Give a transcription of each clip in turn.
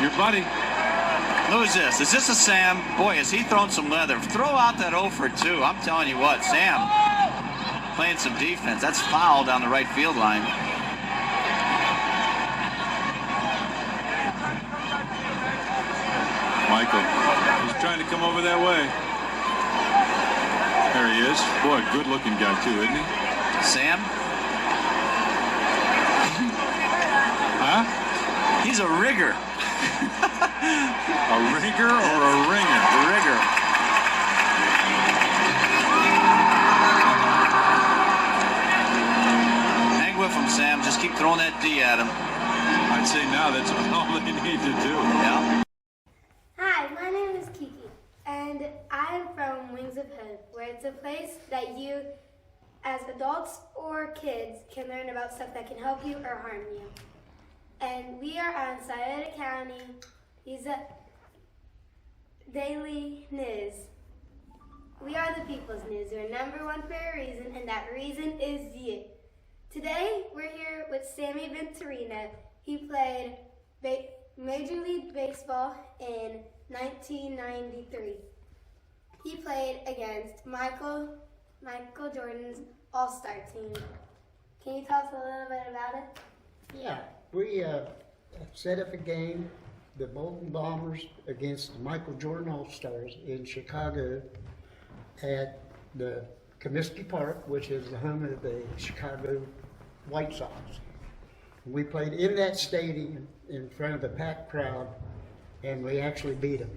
Your buddy. Who's this? Is this a Sam? Boy, has he thrown some leather. Throw out that 0 for 2. I'm telling you what, Sam playing some defense. That's foul down the right field line. Michael, he's trying to come over that way. There he is. Boy, good-looking guy too, isn't he? Sam? Huh? He's a rigger. A rigger or a ringer? A rigger. Hang with him, Sam. Just keep throwing that D at him. I'd say now that's all they need to do. Yeah. Hi, my name is Kiki, and I'm from Wings of Hope, where it's a place that you, as adults or kids, can learn about stuff that can help you or harm you. And we are on Scioto County. He's a daily news. We are the people's news. We're #1 for a reason, and that reason is you. Today, we're here with Sammy Venturino. He played Major League Baseball in 1993. He played against Michael Jordan's All-Star team. Can you tell us a little bit about it? Yeah, we set up a game, the Bolton Bombers against the Michael Jordan All-Stars in Chicago at the Comiskey Park, which is the home of the Chicago White Sox. We played in that stadium in front of a packed crowd, and we actually beat them.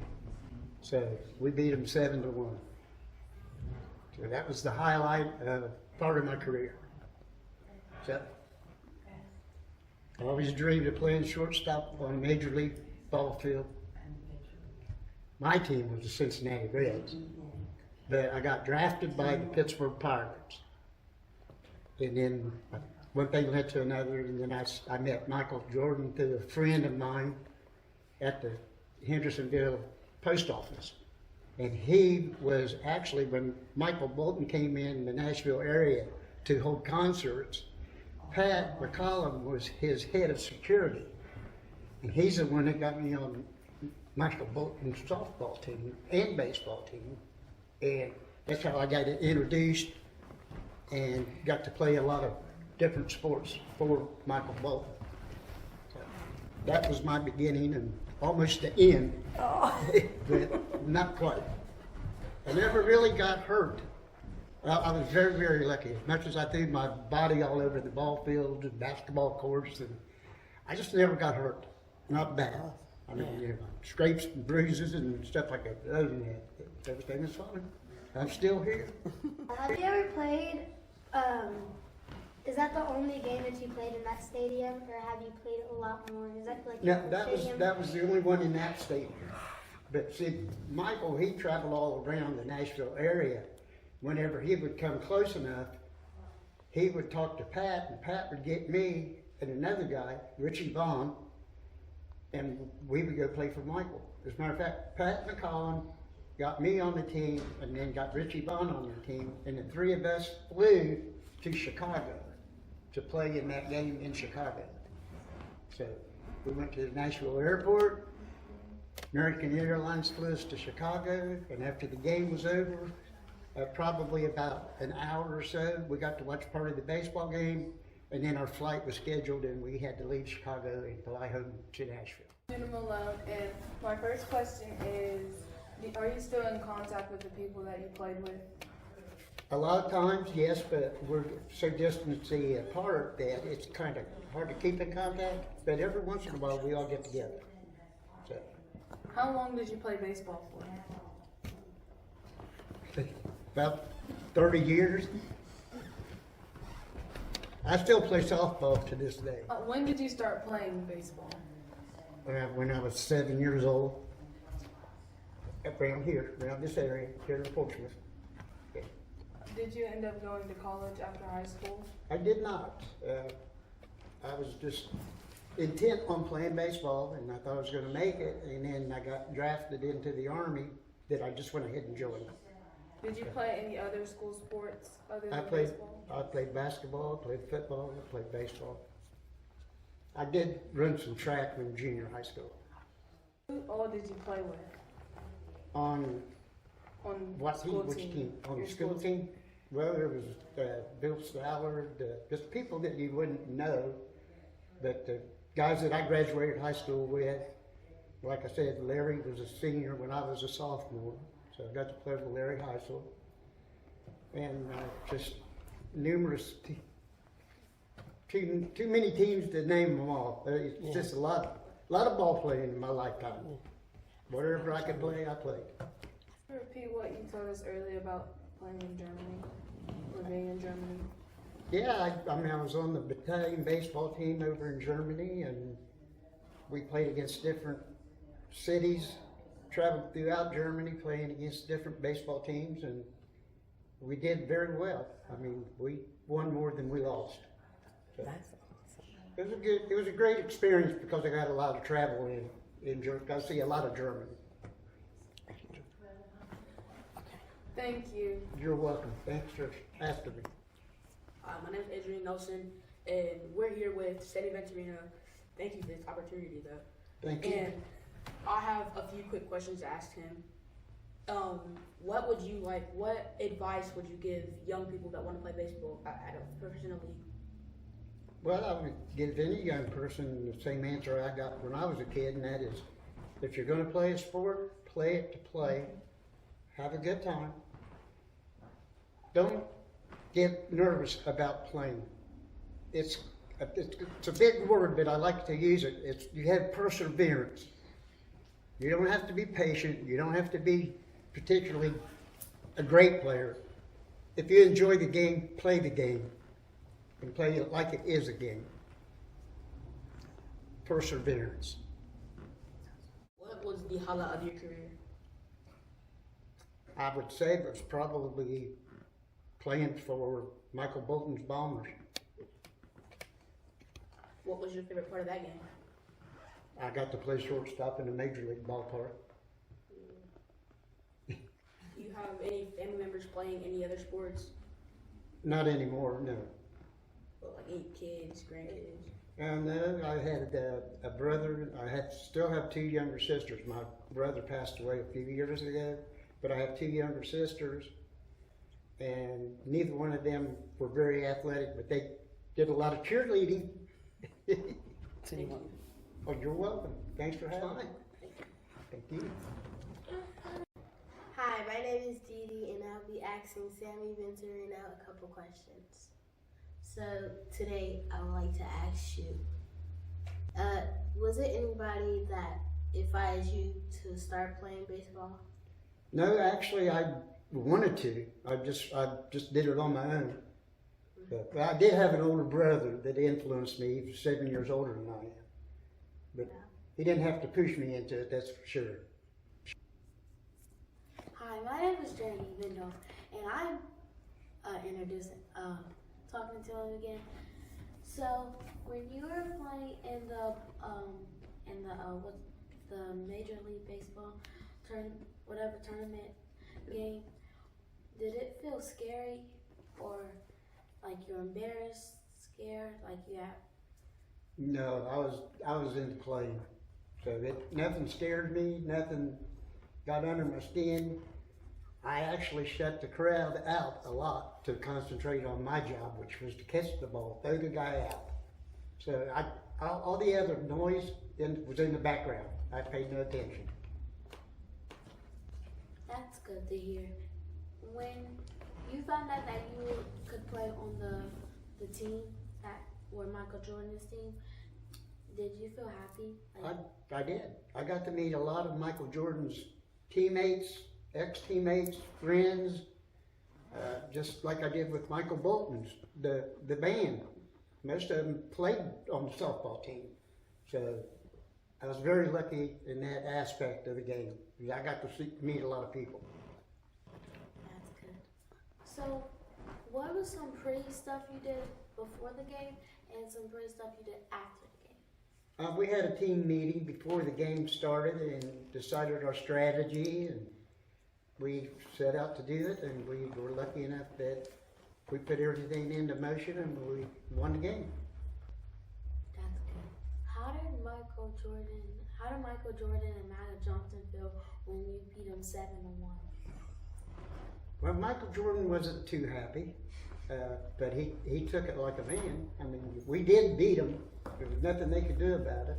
So we beat them 7-1. So that was the highlight part of my career. So I always dreamed of playing shortstop on a major league ball field. My team was the Cincinnati Reds, but I got drafted by the Pittsburgh Pirates. And then one thing led to another, and then I met Michael Jordan through a friend of mine at the Hendersonville post office. And he was actually, when Michael Bolton came in the Nashville area to hold concerts, Pat McCollum was his head of security. And he's the one that got me on Michael Bolton's softball team and baseball team. And that's how I got introduced and got to play a lot of different sports for Michael Bolton. So that was my beginning and almost the end, but not quite. I never really got hurt. I was very, very lucky. As much as I threw my body all over the ball field and basketball courts, and I just never got hurt. Not bad. I mean, you know, scrapes and bruises and stuff like that. Other than that, everything is fine. I'm still here. Have you ever played, is that the only game that you played in that stadium, or have you played a lot more? Is that like No, that was the only one in that stadium. But see, Michael, he traveled all around the Nashville area. Whenever he would come close enough, he would talk to Pat, and Pat would get me and another guy, Richie Vaughn, and we would go play for Michael. As a matter of fact, Pat McCollum got me on the team, and then got Richie Vaughn on the team, and the three of us flew to Chicago to play in that game in Chicago. So we went to the Nashville airport. American Airlines flew us to Chicago, and after the game was over, probably about an hour or so, we got to watch part of the baseball game, and then our flight was scheduled, and we had to leave Chicago and fly home to Nashville. Jenna Malone, and my first question is, are you still in contact with the people that you played with? A lot of times, yes, but we're so distantly apart that it's kind of hard to keep in contact, but every once in a while we all get together. So. How long did you play baseball for? About 30 years. I still play softball to this day. When did you start playing baseball? When I was 7 years old. Around here, around this area, here in Portsmouth. Yeah. Did you end up going to college after high school? I did not. I was just intent on playing baseball, and I thought I was going to make it, and then I got drafted into the Army that I just went ahead and joined. Did you play any other school sports other than baseball? baseball? I played basketball, played football, I played baseball. I did run some track in junior high school. Who all did you play with On on what school team? Which team? On Your the school team? Well, there was Bill Stallard, just people that you wouldn't know, but the guys that I graduated high school with, like I said, Larry was a senior when I was a sophomore, so I got to play with Larry Heisel, and just numerous, too many teams to name them all. It's just a lot of ball playing in my lifetime. Whatever I could play, I played. Repeat what you told us earlier about playing in Germany or being in Germany. Yeah, I mean, I was on the battalion baseball team over in Germany, and we played against different cities, traveled throughout Germany playing against different baseball teams, and we did very well. I mean, we won more than we lost. So it was a great experience because I got a lot of travel in Germany. I see a lot of Germany. Thank you. You're welcome. Thanks for asking me. My name is Adrian Nelson, and we're here with Sammy Venturino. Thank you for this opportunity, though. Thank you. And I have a few quick questions to ask him. What advice would you give young people that want to play baseball at a professional league? Well, I would give any young person the same answer I got when I was a kid, and that is, if you're going to play a sport, play it to play. Have a good time. Don't get nervous about playing. It's a big word, but I like to use it. You have perseverance. You don't have to be patient. You don't have to be particularly a great player. If you enjoy the game, play the game. And play it like it is a game. Perseverance. What was the highlight of your career? I would say it was probably playing for Michael Bolton's Bombers. What was your favorite part of that game? I got to play shortstop in a major league ballpark. Do you have any family members playing any other sports? Not anymore, no. Well, like any kids, grandkids? And I had a brother. Still have two younger sisters. My brother passed away a few years ago, but I have two younger sisters, and neither one of them were very athletic, but they did a lot of cheerleading. Thank you. Oh, you're welcome. Thanks for having me. Thank you. Hi, my name is Dee Dee, and I'll be asking Sammy Venturino a couple questions. So today I would like to ask you, was it anybody that advised you to start playing baseball? No, actually, I wanted to. I just did it on my own. But I did have an older brother that influenced me. He was 7 years older than I am. But he didn't have to push me into it, that's for sure. Hi, my name is Jenny Vindel, and I'm talking to him again. So when you were playing in the Major League Baseball tournament game, did it feel scary, or like you're embarrassed, scared, like you have? No, I was into playing. So nothing scared me, nothing got under my skin. I actually shut the crowd out a lot to concentrate on my job, which was to catch the ball, throw the guy out. So all the other noise was in the background. I paid no attention. That's good to hear. When you found out that you could play on the team or Michael Jordan's team, did you feel happy? I did. I got to meet a lot of Michael Jordan's teammates, ex-teammates, friends, just like I did with Michael Bolton's, the band. Most of them played on the softball team. So I was very lucky in that aspect of the game. I got to meet a lot of people. That's good. So what was some pretty stuff you did before the game and some pretty stuff you did after the game? We had a team meeting before the game started and decided our strategy, and we set out to do it, and we were lucky enough that we put everything into motion and we won the game. That's good. How did Michael Jordan how did Michael Jordan and Magic Johnson feel when you beat them 7-1? Well, Michael Jordan wasn't too happy, but he took it like a man. I mean, we did beat him. There was nothing they could do about it.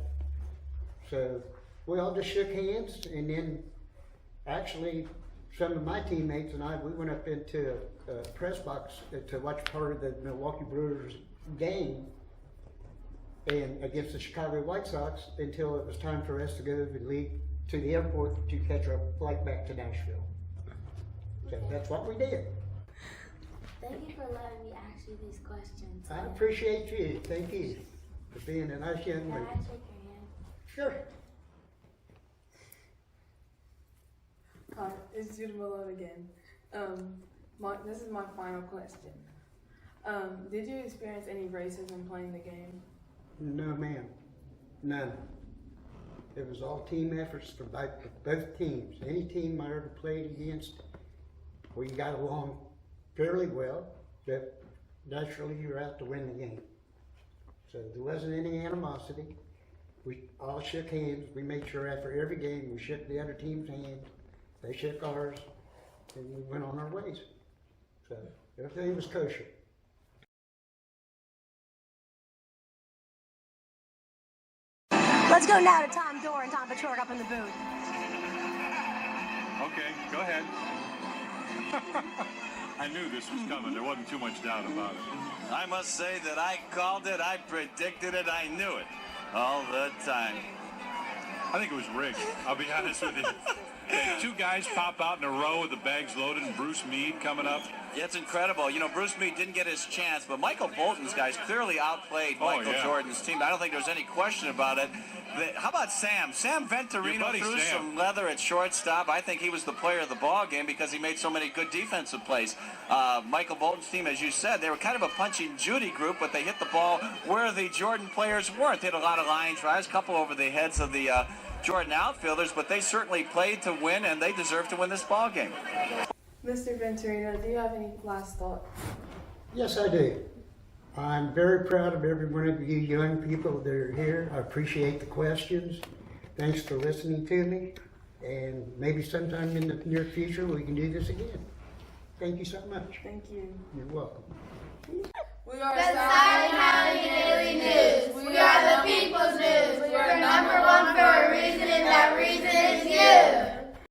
So we all just shook hands, and then actually some of my teammates and I, we went up into a press box to watch part of the Milwaukee Brewers game and against the Chicago White Sox until it was time for us to go and leave to the airport to catch our flight back to Nashville. So that's what we did. Thank you for letting me ask you these questions. I appreciate you. Thank you for being a nice young Can lady. I shake your hand? Sure. Hi, it's Judah Malone again. This is my final question. Did you experience any racism playing the game? No, ma'am. None. It was all team efforts for both teams. Any team I ever played against, we got along fairly well, but naturally you're out to win the game. So there wasn't any animosity. We all shook hands. We made sure after every game we shook the other team's hand. They shook ours, and we went on our ways. So everything was kosher. Let's go now to Tom Dorr and Tom Pachork up in the booth. Okay, go ahead. I knew this was coming. There wasn't too much doubt about it. I must say that I called it, I predicted it, I knew it all the time. I think it was rigged. I'll be honest with you. Okay, two guys pop out in a row with the bags loaded, and Bruce Meade coming up. Yeah, it's incredible. You know, Bruce Meade didn't get his chance, but Michael Bolton's guys clearly outplayed Michael Jordan's team. I don't think there's any question about it. How about Sam? Sam Venturino threw some leather at shortstop. I think he was the player of the ball game because he made so many good defensive plays. Michael Bolton's team, as you said, they were kind of a punching Judy group, but they hit the ball where the Jordan players weren't. They had a lot of line drives, a couple over the heads of the Jordan outfielders, but they certainly played to win, and they deserve to win this ball game. Mr. Venturino, do you have any last thoughts? Yes, I do. I'm very proud of every one of you young people that are here. I appreciate the questions. Thanks for listening to me. And maybe sometime in the near future we can do this again. Thank you so much. Thank you. You're welcome. We are The Scioto County Daily News. We are the people's news. We are number one for a reason, and that reason is you.